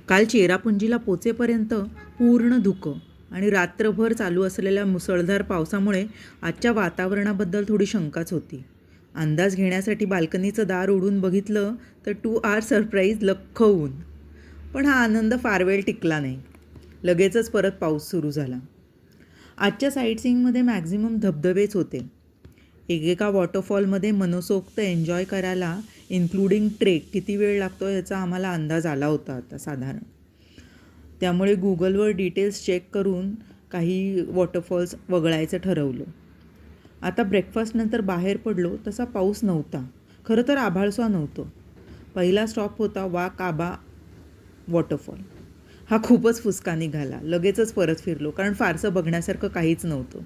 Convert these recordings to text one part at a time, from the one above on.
काल चेरापुंजीला पोचेपर्यंत पूर्ण धुकं आणि रात्रभर चालू असलेल्या मुसळधार पावसामुळे आजच्या वातावरणाबद्दल थोडी शंकाच होती. अंदाज घेण्यासाठी बाल्कनीचं दार उडून बघितलं तर 2 आवर सरप्राईज लख्ख ऊन. पण हा आनंद फार वेळ टिकला नाही. लगेचच परत पाऊस सुरू झाला. आजच्या साईटसीइंगमध्ये मॅक्झिमम धबधबेच होते. एकेका वॉटरफॉलमध्ये मनसोक्त एन्जॉय करायला इन्क्लुडिंग ट्रेक किती वेळ लागतो याचा आम्हाला अंदाज आला होता आता साधारण. त्यामुळे गुगलवर डिटेल्स चेक करून काही वॉटरफॉल्स वगळायचं ठरवलं. आता ब्रेकफास्टनंतर बाहेर पडलो तसा पाऊस नव्हता. खरं तर आभाळसुद्धा नव्हतं. पहिला स्टॉप होता वाकाबा वॉटरफॉल. हा खूपच फुसका निघाला. लगेचच परत फिरलो कारण फारसं बघण्यासारखं काहीच नव्हतं.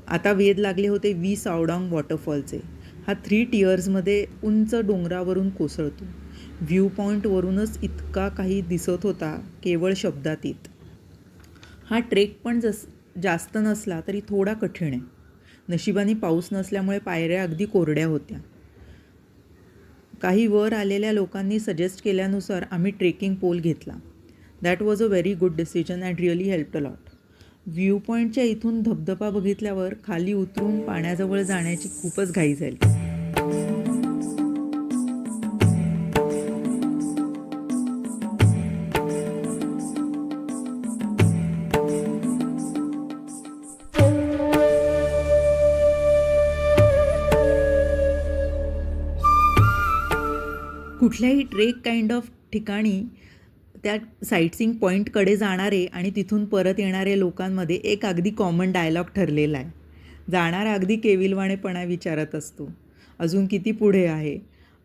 आता वेध लागले होते सावडांग वॉटरफॉलचे. हा 3 टियर्समध्ये उंच डोंगरावरून कोसळतो. व्ह्यू पॉईंटवरूनच इतका काही दिसत होता केवळ शब्दातीत. हा ट्रेक पण जास्त नसला तरी थोडा कठीण आहे. नशिबाने पाऊस नसल्यामुळे पायऱ्या अगदी कोरड्या होत्या. काही वर आलेल्या लोकांनी सजेस्ट केल्यानुसार आम्ही ट्रेकिंग पोल घेतला. That was a very good decision and really helped a lot. View पॉईंटच्या इथून धबधबा बघितल्यावर खाली उतरून पाण्याजवळ जाण्याची खूपच घाई झाली. कुठल्याही ट्रेक काइंड ऑफ ठिकाणी त्या साईटसीइंग पॉईंटकडे जाणारे आणि तिथून परत येणारे लोकांमध्ये एक अगदी कॉमन डायलॉग ठरलेला आहे. जाणारा अगदी केविलवाणेपणा विचारत असतो, अजून किती पुढे आहे,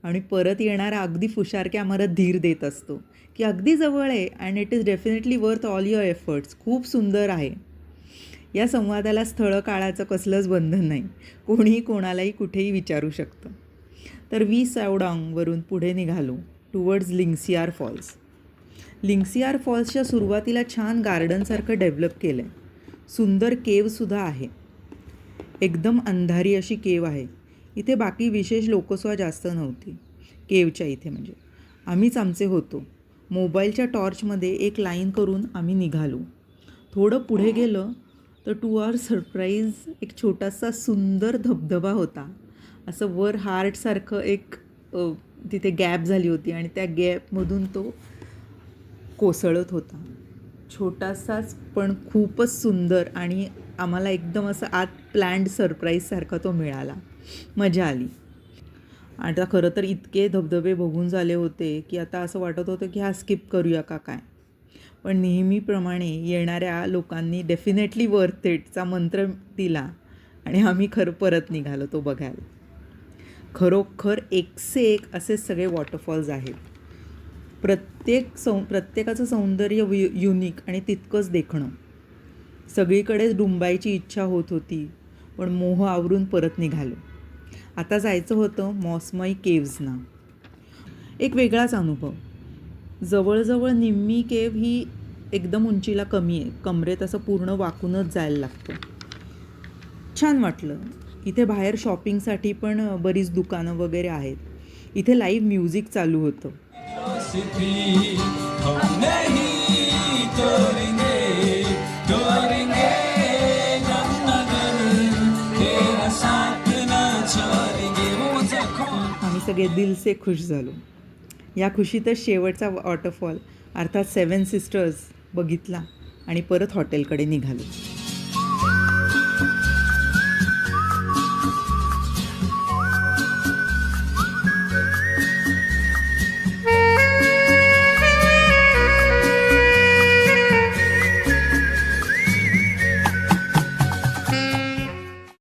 आणि परत येणारा अगदी फुशारक्या मारत धीर देत असतो की अगदी जवळ आहे and it is definitely worth all your efforts. खूप सुंदर आहे. या संवादाला स्थळ काळाचं कसलंच बंधन नाही. कोणीही कोणालाही कुठेही विचारू शकतं. तर सावडांगवरून पुढे निघालो टुवर्ड्स लिंगसियार फॉल्स. लिंगसियार फॉल्सच्या सुरुवातीला छान गार्डनसारखं डेव्हलप केलं आहे. सुंदर केवसुद्धा आहे. एकदम अंधारी अशी केव आहे. इथे बाकी विशेष लोकसुद्धा जास्त नव्हती केवच्या इथे. म्हणजे आम्हीच आमचे होतो. मोबाईलच्या टॉर्चमध्ये एक लाईन करून आम्ही निघालो. थोडं पुढे गेलं तर 2 आवर सरप्राईज एक छोटासा सुंदर धबधबा होता. असं वर हार्टसारखं एक तिथे गॅप झाली होती आणि त्या गॅपमधून तो कोसळत होता. छोटासाच पण खूपच सुंदर आणि आम्हाला एकदम असं आत प्लॅन्ड सरप्राईजसारखा तो मिळाला. मजा आली. आता खरं तर इतके धबधबे बघून झाले होते की आता असं वाटत होतं की हा स्किप करूया का काय. पण नेहमीप्रमाणे येणाऱ्या लोकांनी डेफिनेटली वर्थ इटचा मंत्र दिला आणि आम्ही खरं परत निघालो तो बघायला. खरोखर एकसे एक असे सगळे वॉटरफॉल्स आहेत. प्रत्येकाचं सौंदर्य युनिक आणि तितकंच देखणं. सगळीकडेच डुंबायची इच्छा होत होती पण मोह आवरून परत निघालो. आता जायचं होतं मॉसमई केव्जना. एक वेगळाच अनुभव. जवळजवळ निम्मी केव ही एकदम उंचीला कमी आहे. कमरेत असं पूर्ण वाकूनच जायला लागतं. छान वाटलं. इथे बाहेर शॉपिंगसाठी पण बरीच दुकानं वगैरे आहेत. इथे लाईव्ह म्युझिक चालू होतं. आम्ही सगळे दिल से खुश झालो. या खुशीतच शेवटचा वॉटरफॉल अर्थात 7 सिस्टर्स बघितला आणि परत हॉटेलकडे निघालो.